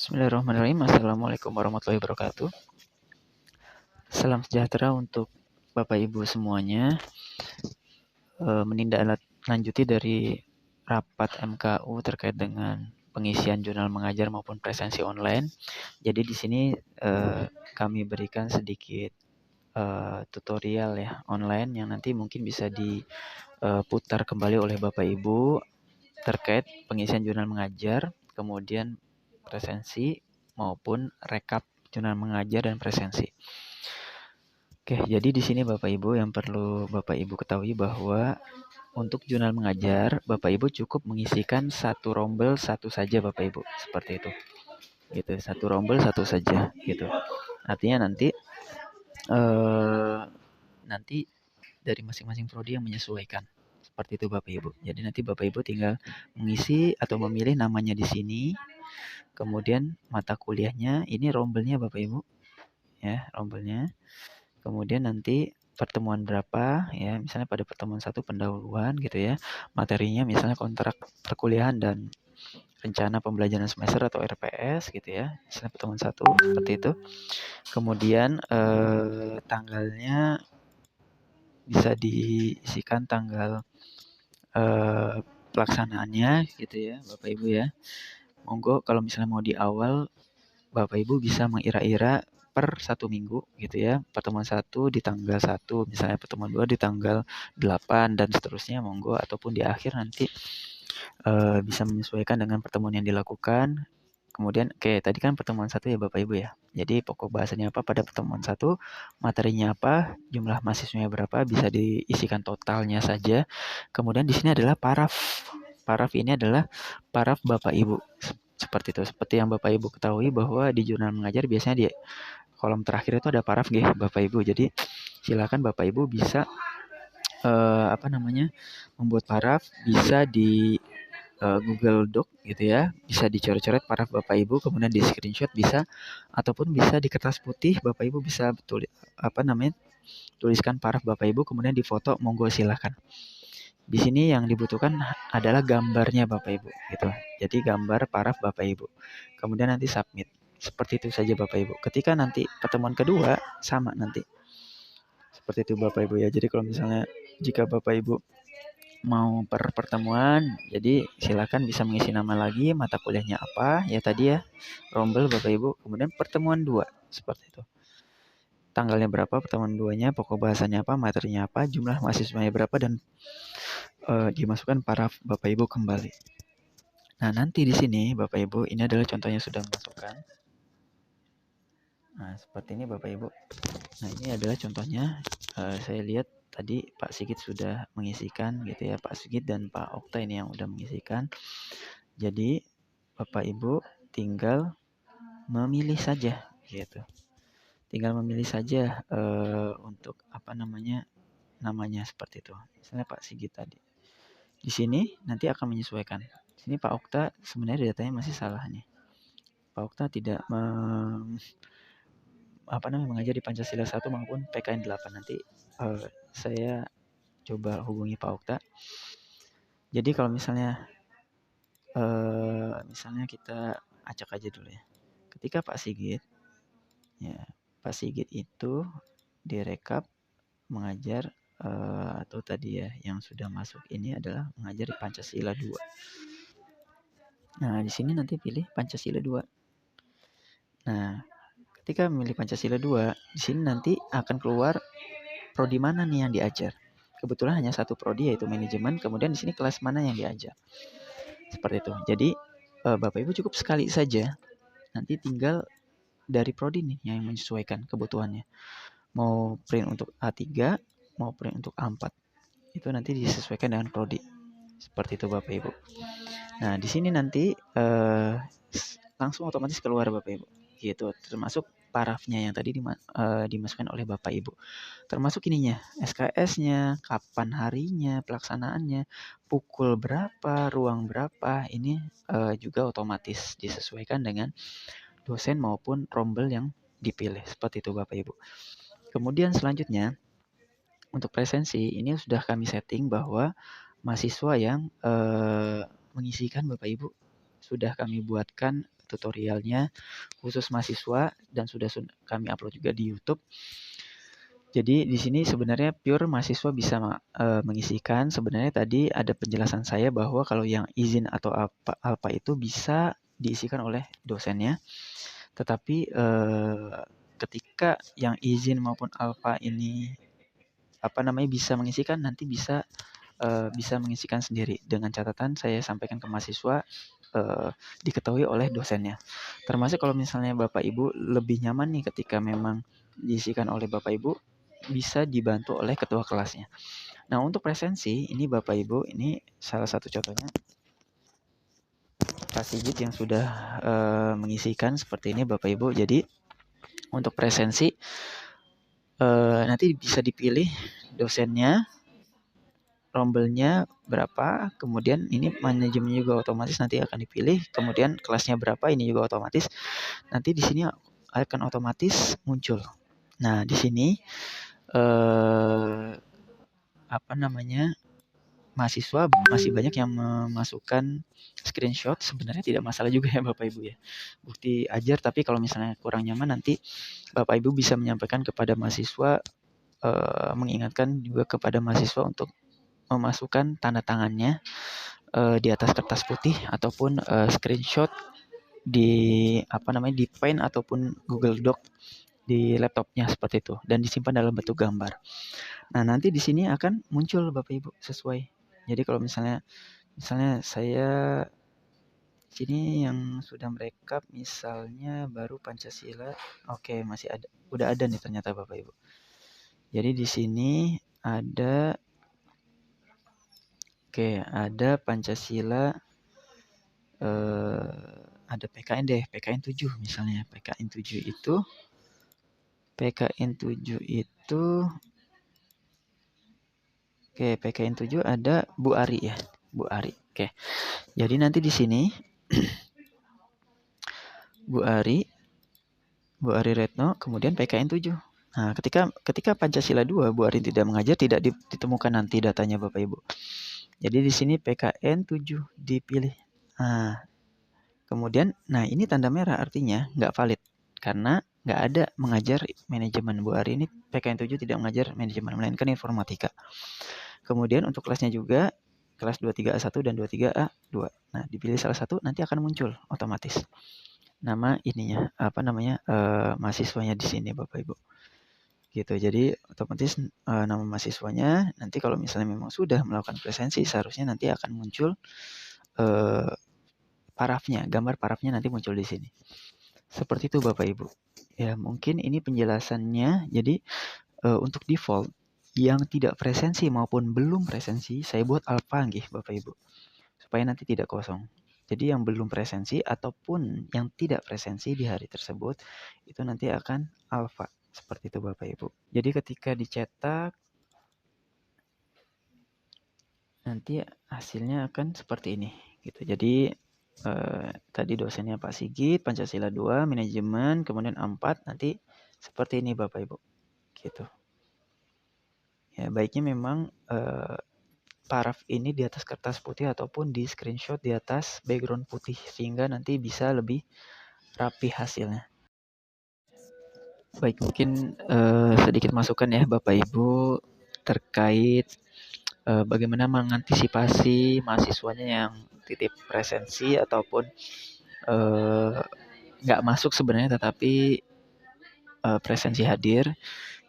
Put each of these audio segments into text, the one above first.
Bismillahirrahmanirrahim. Assalamualaikum warahmatullahi wabarakatuh. Salam sejahtera untuk Bapak Ibu semuanya. Menindaklanjuti dari rapat MKU terkait dengan pengisian jurnal mengajar maupun presensi online. Jadi di sini kami berikan sedikit tutorial ya online yang nanti mungkin bisa diputar kembali oleh Bapak Ibu terkait pengisian jurnal mengajar, kemudian presensi maupun rekap jurnal mengajar dan presensi. Oke, jadi di sini Bapak Ibu yang perlu Bapak Ibu ketahui bahwa untuk jurnal mengajar, Bapak Ibu cukup mengisikan satu rombel satu saja Bapak Ibu, seperti itu. Gitu, satu rombel satu saja gitu. Artinya nanti dari masing-masing prodi yang menyesuaikan. Seperti itu Bapak Ibu. Jadi nanti Bapak Ibu tinggal mengisi atau memilih namanya di sini. Kemudian mata kuliahnya, ini rombelnya Bapak Ibu. Ya, rombelnya. Kemudian nanti pertemuan berapa ya, misalnya pada pertemuan 1 pendahuluan gitu ya. Materinya misalnya kontrak perkuliahan dan rencana pembelajaran semester atau RPS gitu ya. Misalnya pertemuan 1 seperti itu. Kemudian tanggalnya bisa diisikan tanggal pelaksanaannya gitu ya Bapak Ibu ya. Monggo kalau misalnya mau di awal Bapak Ibu bisa mengira-ira per 1 minggu gitu ya. Pertemuan 1 di tanggal 1, misalnya pertemuan 2 di tanggal 8 dan seterusnya monggo, ataupun di akhir nanti bisa menyesuaikan dengan pertemuan yang dilakukan. Kemudian tadi kan pertemuan 1 ya Bapak Ibu ya. Jadi pokok bahasanya apa pada pertemuan 1, materinya apa, jumlah mahasiswanya berapa, bisa diisikan totalnya saja. Kemudian di sini adalah paraf. Paraf ini adalah paraf Bapak Ibu. Seperti itu. Seperti yang Bapak Ibu ketahui bahwa di jurnal mengajar biasanya di kolom terakhir itu ada paraf Bapak Ibu. Jadi silakan Bapak Ibu bisa membuat paraf, bisa di Google Doc gitu ya, bisa dicoret-coret paraf Bapak Ibu, kemudian di screenshot bisa, ataupun bisa di kertas putih Bapak Ibu bisa tuliskan paraf Bapak Ibu, kemudian difoto, monggo silahkan. Di sini yang dibutuhkan adalah gambarnya Bapak Ibu gitu. Jadi gambar paraf Bapak Ibu. Kemudian nanti submit. Seperti itu saja Bapak Ibu. Ketika nanti pertemuan kedua sama nanti. Seperti itu Bapak Ibu ya. Jadi kalau misalnya jika Bapak Ibu mau per pertemuan, jadi silakan bisa mengisi nama lagi, mata kuliahnya apa, ya tadi ya, rombel Bapak Ibu, kemudian pertemuan 2, seperti itu. Tanggalnya berapa pertemuan 2-nya, pokok bahasanya apa, materinya apa, jumlah mahasiswanya berapa, dan dimasukkan paraf Bapak Ibu kembali. Nah, nanti di sini Bapak Ibu, ini adalah contohnya sudah masukkan. Nah, seperti ini Bapak Ibu. Nah, ini adalah contohnya. Saya lihat tadi Pak Sigit sudah mengisikan gitu ya, Pak Sigit dan Pak Okta ini yang sudah mengisikan. Jadi Bapak Ibu tinggal memilih saja gitu. Tinggal memilih saja untuk namanya seperti itu. Misalnya Pak Sigit tadi. Di sini nanti akan menyesuaikan. Di sini Pak Okta sebenarnya datanya masih salah nih. Pak Okta tidak mengajar di Pancasila 1 maupun PKN 8. Nanti saya coba hubungi Pak Okta. Jadi kalau misalnya kita acak aja dulu ya. Ketika Pak Sigit itu direkap mengajar atau tadi ya yang sudah masuk ini adalah mengajar di Pancasila 2. Nah, di sini nanti pilih Pancasila 2. Nah, ketika memilih Pancasila 2, di sini nanti akan keluar prodi mana nih yang diajar. Kebetulan hanya satu prodi yaitu manajemen, kemudian di sini kelas mana yang diajar. Seperti itu. Jadi Bapak Ibu cukup sekali saja. Nanti tinggal dari prodi nih yang menyesuaikan kebutuhannya. Mau print untuk A3, mau print untuk A4. Itu nanti disesuaikan dengan prodi. Seperti itu Bapak Ibu. Nah, di sini nanti langsung otomatis keluar Bapak Ibu. Gitu, termasuk parafnya yang tadi dimasukkan oleh Bapak Ibu. Termasuk ininya, SKS-nya, kapan harinya, pelaksanaannya, pukul berapa, ruang berapa, ini juga otomatis disesuaikan dengan dosen maupun rombel yang dipilih. Seperti itu Bapak Ibu. Kemudian selanjutnya, untuk presensi, ini sudah kami setting bahwa mahasiswa yang mengisikan Bapak Ibu, sudah kami buatkan tutorialnya khusus mahasiswa dan sudah kami upload juga di YouTube. Jadi di sini sebenarnya pure mahasiswa bisa mengisikan. Sebenarnya tadi ada penjelasan saya bahwa kalau yang izin atau alfa itu bisa diisikan oleh dosennya. Tetapi ketika yang izin maupun alfa ini bisa mengisikan, nanti bisa mengisikan sendiri. Dengan catatan saya sampaikan ke mahasiswa diketahui oleh dosennya. Termasuk kalau misalnya Bapak Ibu lebih nyaman nih ketika memang diisikan oleh Bapak Ibu, bisa dibantu oleh ketua kelasnya. Nah, untuk presensi, ini Bapak Ibu, ini salah satu contohnya. Pak Sigit yang sudah mengisikan seperti ini Bapak Ibu. Jadi, untuk presensi, nanti bisa dipilih dosennya, rombelnya berapa, kemudian ini manajemennya juga otomatis nanti akan dipilih, kemudian kelasnya berapa, ini juga otomatis. Nanti di sini akan otomatis muncul. Nah, di sini mahasiswa masih banyak yang memasukkan screenshot. Sebenarnya tidak masalah juga ya Bapak Ibu ya, bukti ajar. Tapi kalau misalnya kurang nyaman, nanti Bapak Ibu bisa menyampaikan kepada mahasiswa, mengingatkan juga kepada mahasiswa untuk memasukkan tanda tangannya di atas kertas putih ataupun screenshot di di Paint ataupun Google Doc di laptopnya seperti itu, dan disimpan dalam bentuk gambar. Nah, nanti di sini akan muncul Bapak Ibu sesuai. Jadi kalau misalnya saya sini yang sudah merekap misalnya baru Pancasila, oke, masih ada, udah ada nih ternyata Bapak Ibu. Jadi di sini ada Pancasila, ada PKN deh, PKN 7 misalnya. PKN 7 itu PKN 7 ada Bu Ari ya, Bu Ari. Oke. Jadi nanti di sini Bu Ari Retno, kemudian PKN 7. Nah, ketika Pancasila 2 Bu Ari tidak mengajar, tidak ditemukan nanti datanya Bapak Ibu. Jadi di sini PKN 7 dipilih. Nah, kemudian ini tanda merah artinya nggak valid karena nggak ada mengajar manajemen. Bu Ari ini PKN 7 tidak mengajar manajemen, melainkan informatika. Kemudian untuk kelasnya juga kelas 23A1 dan 23A2. Nah, dipilih salah satu, nanti akan muncul otomatis nama ininya, mahasiswanya di sini Bapak Ibu. Gitu. Jadi otomatis nama mahasiswanya nanti kalau misalnya memang sudah melakukan presensi, seharusnya nanti akan muncul parafnya, gambar parafnya nanti muncul di sini. Seperti itu Bapak Ibu. Ya, mungkin ini penjelasannya. Jadi untuk default yang tidak presensi maupun belum presensi, saya buat alfa nggih Bapak Ibu, supaya nanti tidak kosong. Jadi yang belum presensi ataupun yang tidak presensi di hari tersebut, itu nanti akan alfa. Seperti itu Bapak Ibu. Jadi ketika dicetak, nanti hasilnya akan seperti ini. Gitu. Jadi tadi dosennya Pak Sigit, Pancasila 2, manajemen, kemudian A4, nanti seperti ini Bapak Ibu. Gitu. Ya, baiknya memang paraf ini di atas kertas putih ataupun di screenshot di atas background putih, sehingga nanti bisa lebih rapi hasilnya. Baik, mungkin sedikit masukan ya Bapak Ibu terkait bagaimana mengantisipasi mahasiswanya yang titip presensi ataupun nggak masuk sebenarnya tetapi presensi hadir.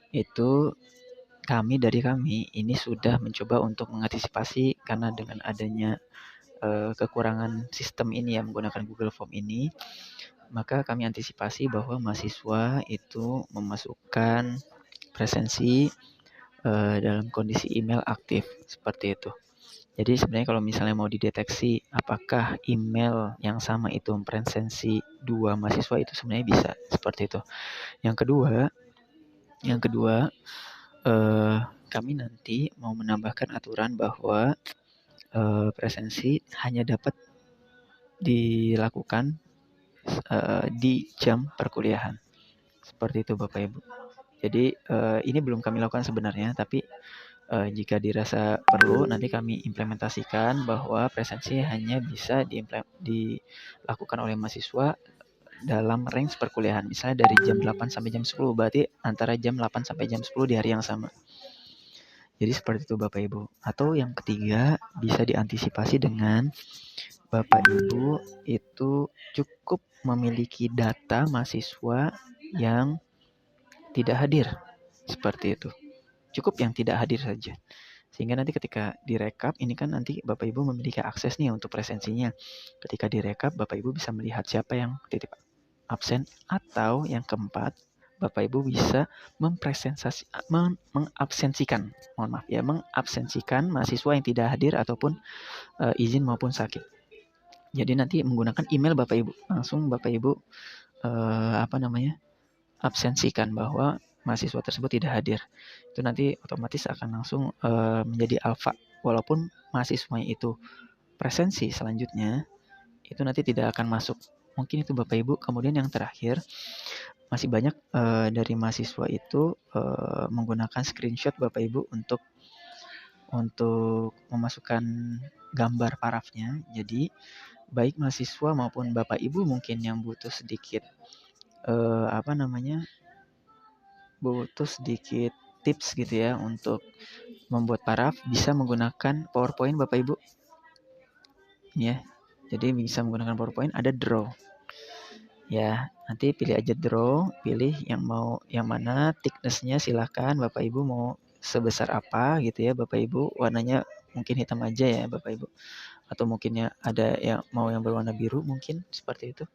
Itu dari kami ini sudah mencoba untuk mengantisipasi, karena dengan adanya kekurangan sistem ini ya, menggunakan Google Form ini, maka kami antisipasi bahwa mahasiswa itu memasukkan presensi dalam kondisi email aktif seperti itu. Jadi sebenarnya kalau misalnya mau dideteksi apakah email yang sama itu presensi 2 mahasiswa, itu sebenarnya bisa seperti itu. Yang kedua kami nanti mau menambahkan aturan bahwa presensi hanya dapat dilakukan di jam perkuliahan. Seperti itu Bapak Ibu. Jadi ini belum kami lakukan sebenarnya, tapi Jika dirasa perlu, nanti kami implementasikan bahwa presensi hanya bisa dilakukan oleh mahasiswa dalam range perkuliahan. Misalnya dari jam 8 sampai jam 10, berarti antara jam 8 sampai jam 10 di hari yang sama. Jadi seperti itu Bapak Ibu. Atau yang ketiga, bisa diantisipasi dengan Bapak Ibu itu cukup memiliki data mahasiswa yang tidak hadir. Seperti itu. Cukup yang tidak hadir saja. Sehingga nanti ketika direkap, ini kan nanti Bapak Ibu memiliki akses nih untuk presensinya. Ketika direkap, Bapak Ibu bisa melihat siapa yang titip absen, atau yang keempat, Bapak Ibu bisa mengabsensikan, mengabsensikan mahasiswa yang tidak hadir ataupun izin maupun sakit. Jadi nanti menggunakan email Bapak Ibu, langsung Bapak Ibu absensikan bahwa mahasiswa tersebut tidak hadir. Itu nanti otomatis akan langsung menjadi alfa. Walaupun mahasiswanya itu presensi selanjutnya, itu nanti tidak akan masuk. Mungkin itu Bapak Ibu. Kemudian yang terakhir, masih banyak dari mahasiswa itu menggunakan screenshot Bapak Ibu untuk memasukkan gambar parafnya. Jadi baik mahasiswa maupun Bapak Ibu mungkin yang butuh sedikit butuh sedikit tips gitu ya untuk membuat paraf, bisa menggunakan PowerPoint Bapak Ibu. Ya. Jadi bisa menggunakan PowerPoint, ada draw. Ya, nanti pilih aja draw, pilih yang mana thickness-nya, silahkan Bapak Ibu mau sebesar apa gitu ya Bapak Ibu. Warnanya mungkin hitam aja ya Bapak Ibu. Atau mungkin ya ada yang mau yang berwarna biru mungkin seperti itu.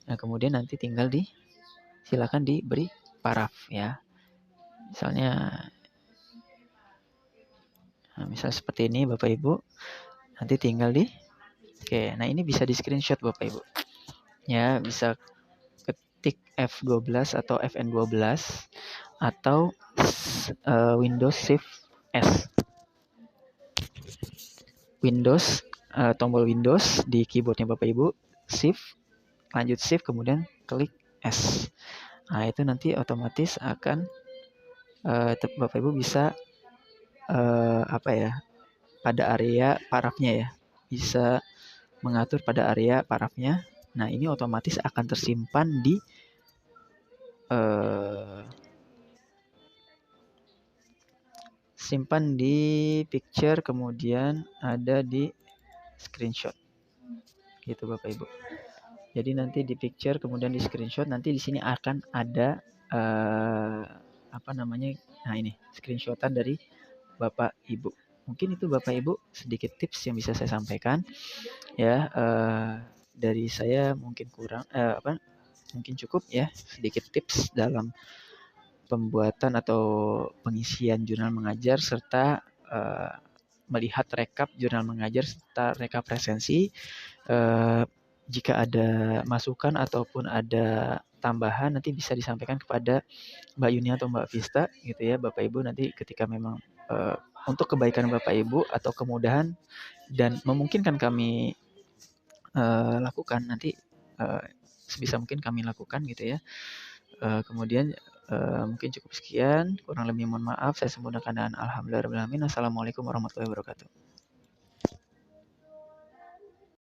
Nah, kemudian nanti tinggal silakan diberi paraf ya. Misal seperti ini Bapak Ibu. Nanti tinggal Oke, nah ini bisa di screenshot Bapak Ibu. Ya, bisa ketik F12 atau FN12 atau Windows Shift S. Tombol Windows di keyboardnya Bapak Ibu, Shift, lanjut Shift, kemudian klik S. Nah, itu nanti otomatis akan Bapak Ibu bisa pada area parafnya ya. Bisa mengatur pada area parafnya. Nah, ini otomatis akan tersimpan di picture, kemudian ada di screenshot. Gitu Bapak Ibu. Jadi nanti di picture kemudian di screenshot, nanti di sini akan ada nah ini screenshotan dari Bapak Ibu. Mungkin itu Bapak Ibu sedikit tips yang bisa saya sampaikan ya. Dari saya mungkin mungkin cukup ya, sedikit tips dalam pembuatan atau pengisian jurnal mengajar serta melihat rekap jurnal mengajar serta rekap presensi. Jika ada masukan ataupun ada tambahan, nanti bisa disampaikan kepada Mbak Yuni atau Mbak Vista gitu ya Bapak Ibu. Nanti ketika memang untuk kebaikan Bapak Ibu atau kemudahan dan memungkinkan kami lakukan, nanti sebisa mungkin kami lakukan gitu ya. Kemudian mungkin cukup sekian, kurang lebih mohon maaf. Saya sempurnakan dengan alhamdulillah. Assalamualaikum warahmatullahi wabarakatuh.